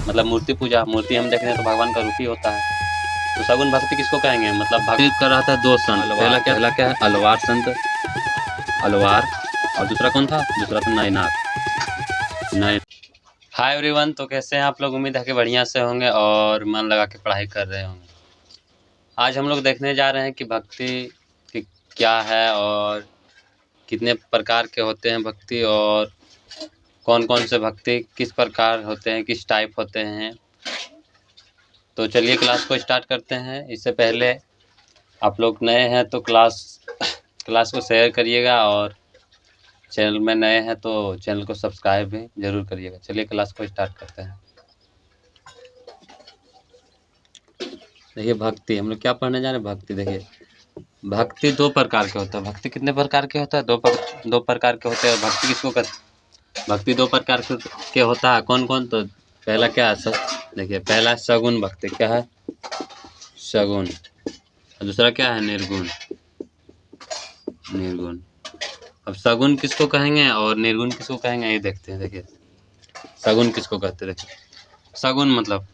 मतलब मूर्ति पूजा। मूर्ति हम देख रहे हैं तो भगवान का रूप ही होता है। तो सगुन भक्ति किसको कहेंगे? मतलब भक्ति कर रहा था दो संत। पहला क्या है? अलवार संत, अलवार। और दूसरा कौन था? दूसरा था नयनार। नय हाय एवरीवन, तो कैसे हैं आप लोग? उम्मीद है कि बढ़िया से होंगे और मन लगा के पढ़ाई कर रहे होंगे। आज हम लोग देखने जा रहे हैं कि भक्ति की क्या है और कितने प्रकार के होते हैं भक्ति, और कौन कौन से भक्ति किस प्रकार होते हैं, किस टाइप होते हैं। तो चलिए क्लास को स्टार्ट करते हैं। इससे पहले आप लोग नए हैं तो क्लास को शेयर करिएगा, और चैनल में नए हैं तो चैनल को सब्सक्राइब भी जरूर करिएगा। चलिए क्लास को स्टार्ट करते हैं। देखिए भक्ति, हम लोग क्या पढ़ने जा रहे हैं? भक्ति। देखिए भक्ति दो प्रकार के होता है। भक्ति कितने प्रकार के होता है? दो प्रकार के होते हैं। भक्ति किसको कहते हैं? भक्ति दो प्रकार के होता है। कौन कौन? तो पहला क्या है? देखिए पहला है सगुन भक्ति। क्या है? सगुन। और दूसरा क्या है? निर्गुण। निर्गुण। अब सगुन किसको कहेंगे और निर्गुण किसको कहेंगे, ये देखते हैं। देखिए सगुन किसको कहते हैं? देखिए सगुन मतलब,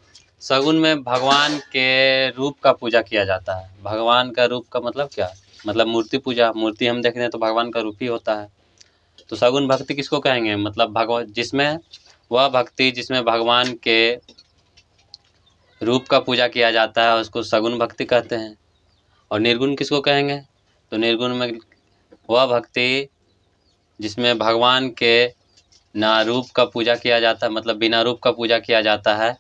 सगुन में भगवान के रूप का पूजा किया जाता है। भगवान का रूप का मतलब क्या? मतलब मूर्ति पूजा। मूर्ति हम देख रहे हैं तो भगवान का रूप ही होता है। तो सगुन भक्ति किसको कहेंगे? मतलब भगवान, जिसमें वह भक्ति जिसमें भगवान के रूप का पूजा किया जाता है उसको सगुन भक्ति कहते हैं। और निर्गुण किसको कहेंगे? तो निर्गुण में वह भक्ति जिसमें भगवान के ना रूप का पूजा किया जाता है, मतलब बिना रूप का पूजा किया जाता है,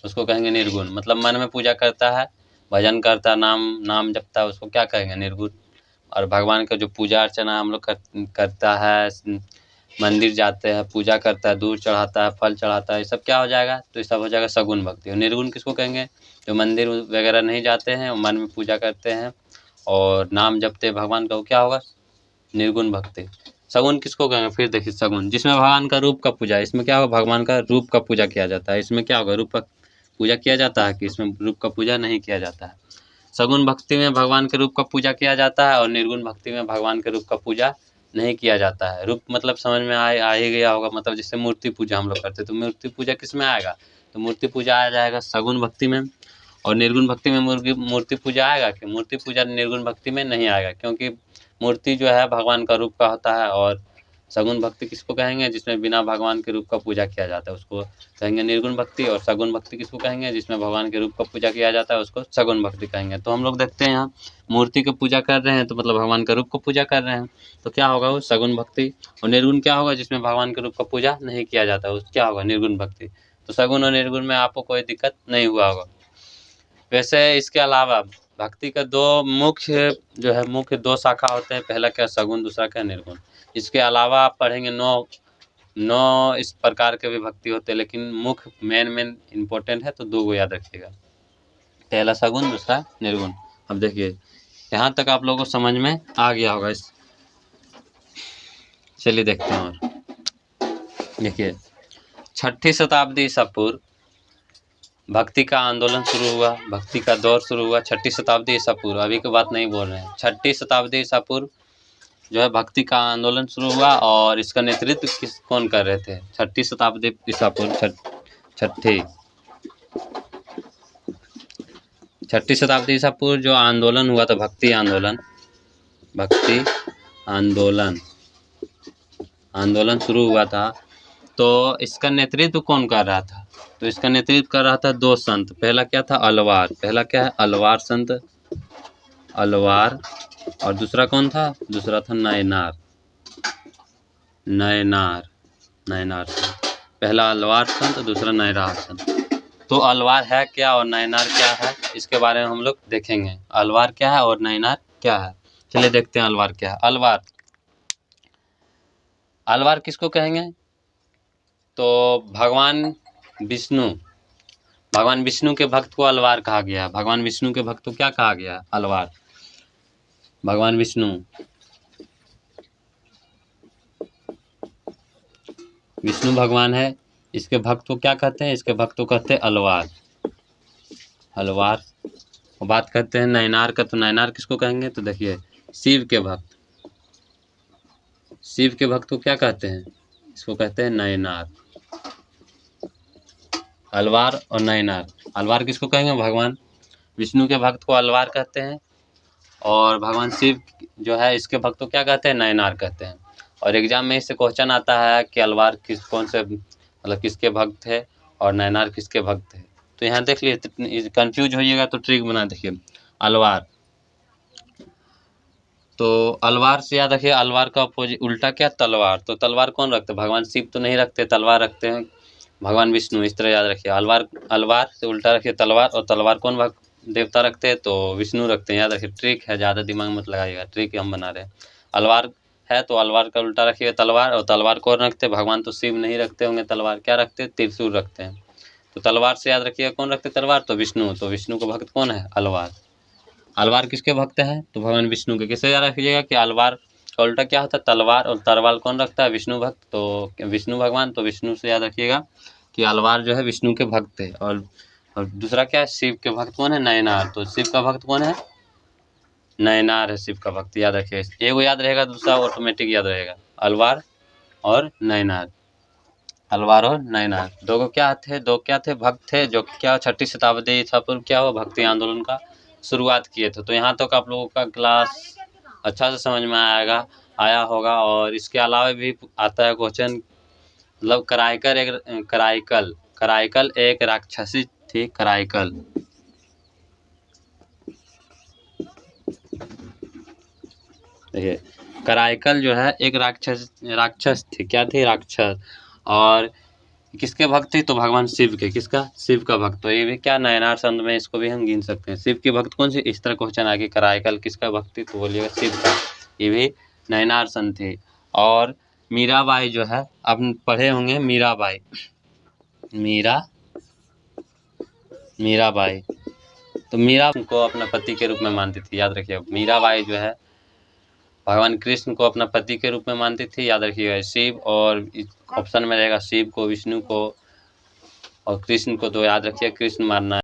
उसको कहेंगे निर्गुण। मतलब मन में पूजा करता है, भजन करता है, नाम जपता है, उसको क्या कहेंगे? निर्गुण। और भगवान का जो पूजा अर्चना हम लोग करता है, मंदिर जाते हैं, पूजा करता है, दूध चढ़ाता है, फल चढ़ाता है, ये सब क्या हो जाएगा? तो ये सब हो जाएगा सगुन भक्ति। और निर्गुण किसको कहेंगे? जो मंदिर वगैरह नहीं जाते हैं, मन में पूजा करते हैं और नाम जपते भगवान का, वो क्या होगा? निर्गुण भक्ति। सगुन किसको कहेंगे? फिर देखिए सगुन जिसमें भगवान का रूप का पूजा। इसमें क्या होगा? भगवान का रूप का पूजा किया जाता है। इसमें क्या होगा? रूप का पूजा किया जाता है कि इसमें रूप का पूजा नहीं किया जाता है। सगुन भक्ति में भगवान के रूप का पूजा किया जाता है और निर्गुण भक्ति में भगवान के रूप का पूजा नहीं किया जाता है। रूप मतलब समझ में आ ही गया होगा। मतलब जैसे मूर्ति पूजा हम लोग करते हैं, तो मूर्ति पूजा किस में आएगा? तो मूर्ति पूजा आ जाएगा सगुन भक्ति में। और निर्गुण भक्ति में मूर्ति पूजा आएगा कि? मूर्ति पूजा निर्गुण भक्ति में नहीं आएगा, क्योंकि मूर्ति जो है भगवान का रूप का होता है। और सगुन भक्ति किसको कहेंगे? जिसमें बिना भगवान के रूप का पूजा किया जाता है, उसको कहेंगे निर्गुण भक्ति। और सगुन भक्ति किसको कहेंगे? जिसमें भगवान के रूप का पूजा किया जाता है, उसको सगुन भक्ति कहेंगे। तो हम लोग देखते हैं यहाँ मूर्ति की पूजा कर रहे हैं, तो मतलब भगवान का रूप को पूजा कर रहे हैं, तो क्या होगा? वो सगुन भक्ति। और निर्गुण क्या होगा? जिसमें भगवान के रूप का पूजा नहीं किया जाता है, उस क्या होगा? निर्गुण भक्ति। तो सगुन और निर्गुण में आपको कोई दिक्कत नहीं हुआ होगा। वैसे इसके अलावा भक्ति का मुख्य दो शाखा होते हैं। पहला क्या? सगुन। दूसरा क्या? निर्गुण। इसके अलावा आप पढ़ेंगे नौ इस प्रकार के भी भक्ति होते हैं, लेकिन मुख्य मेन इम्पोर्टेंट है, तो दो को याद रखिएगा। पहला सगुन, दूसरा निर्गुण। अब देखिए यहाँ तक आप लोगों को समझ में आ गया होगा। चलिए देखते हैं। और देखिए 6ठी शताब्दी ईसा पूर्व भक्ति का आंदोलन शुरू हुआ, भक्ति का दौर शुरू हुआ। 6ठी शताब्दी ईसा पूर्व, अभी की बात नहीं बोल रहे हैं। 6ठी शताब्दी ईसा पूर्व जो है भक्ति का आंदोलन शुरू हुआ, और इसका नेतृत्व कौन कर रहे थे? 6ठी शताब्दी ईसा पूर्व, छठी शताब्दी ईसा पूर्व जो आंदोलन हुआ था, भक्ति आंदोलन शुरू हुआ था, तो इसका नेतृत्व कौन कर रहा था? तो इसका नेतृत्व कर रहा था दो संत। पहला क्या था? अलवार। पहला क्या है? अलवार संत, अलवार। और दूसरा कौन था? दूसरा था नयनार संत। पहला अलवार संत, दूसरा नयनार संत। तो अलवार है क्या और नयनार क्या है, इसके बारे में हम लोग देखेंगे। अलवार क्या है और नयनार क्या है। चलिए देखते हैं अलवार क्या है। अलवार किसको कहेंगे? तो भगवान विष्णु के भक्त को अलवार कहा गया। भगवान विष्णु के भक्त को क्या कहा गया? अलवार। भगवान विष्णु भगवान है, इसके भक्त को क्या कहते हैं? इसके भक्त को कहते हैं अलवार। बात करते हैं नयनार का, तो नयनार किसको कहेंगे? तो देखिए शिव के भक्त को क्या कहते हैं? इसको कहते हैं नयनार। अलवार और नयनार। अलवार किसको कहेंगे? भगवान विष्णु के भक्त को अलवार कहते हैं, और भगवान शिव जो है इसके भक्त को क्या कहते हैं? नयनार कहते हैं। और एग्जाम में इससे क्वेश्चन आता है कि अलवार कौन से मतलब किसके भक्त है और नयनार किसके भक्त है। तो यहाँ देख लीजिए, कंफ्यूज होइएगा तो ट्रिक बना देखिए। अलवार, तो अलवार से याद रखिए, अलवार का अपोजिट उल्टा क्या? तलवार। तो तलवार कौन रखते हैं? भगवान शिव तो नहीं रखते, तलवार रखते हैं भगवान विष्णु। इस तरह याद रखिए, अलवार से उल्टा रखिए तलवार, और तलवार कौन देवता रखते हैं? तो विष्णु रखते हैं। याद रखिए, ट्रिक है, ज़्यादा दिमाग मत लगाइएगा, ट्रिक हम बना रहे हैं। अलवार है तो अलवार का उल्टा रखिएगा तलवार, और तलवार कौन रखते हैं? भगवान तो शिव नहीं रखते होंगे तलवार, क्या रखते हैं? त्रिशूल रखते हैं। तो तलवार से याद रखिएगा कौन रखते हैं तलवार? तो विष्णु। तो विष्णु का भक्त कौन है? अलवार। अलवार किसके भक्त हैं? तो भगवान विष्णु के। किससे याद रखिएगा कि अलवार का उल्टा क्या होता है? तलवार, और तलवार कौन रखता है? विष्णु भक्त। तो विष्णु भगवान, तो विष्णु से याद रखिएगा कि अलवार जो है विष्णु के भक्त है। और दूसरा क्या है? शिव के भक्त कौन है? नयनार। तो शिव का भक्त कौन है? नयनार है शिव का भक्त, याद रखिए। एगो याद रहेगा, दूसरा ऑटोमेटिक याद रहेगा। अलवार और नयनार, अलवार और नयनार दो क्या थे? भक्त थे, जो क्या 6ठी शताब्दी ईसा पूर्व क्या हुआ? भक्ति आंदोलन का शुरुआत किए थे। तो यहाँ तक आप लोगों का क्लास अच्छा से समझ में आया होगा। और इसके अलावा भी आता है क्वेश्चन, मतलब कराइकल एक राक्षसी थी। कराइकल, देखिए कराइकल जो है एक राक्षस थी। क्या थी? राक्षस। और किसके भक्त थे? तो भगवान शिव के। किसका? शिव का भक्त। तो ये भी क्या? नयनार संत में इसको भी हम गिन सकते हैं। शिव के भक्त कौन से? इस तरह क्वेश्चन आगे, कराइकल किसका भक्ति? तो बोलिएगा शिव का। ये भी नयनार संत थे। और मीराबाई जो है, आप पढ़े होंगे मीराबाई, मीराबाई। तो मीरा को अपना पति के रूप में मानती थी, याद रखिए। मीराबाई जो है भगवान कृष्ण को अपना पति के रूप में मानती थी, याद रखिएगा। शिव, और ऑप्शन में रहेगा शिव को, विष्णु को और कृष्ण को। तो याद रखिए कृष्ण मानना है।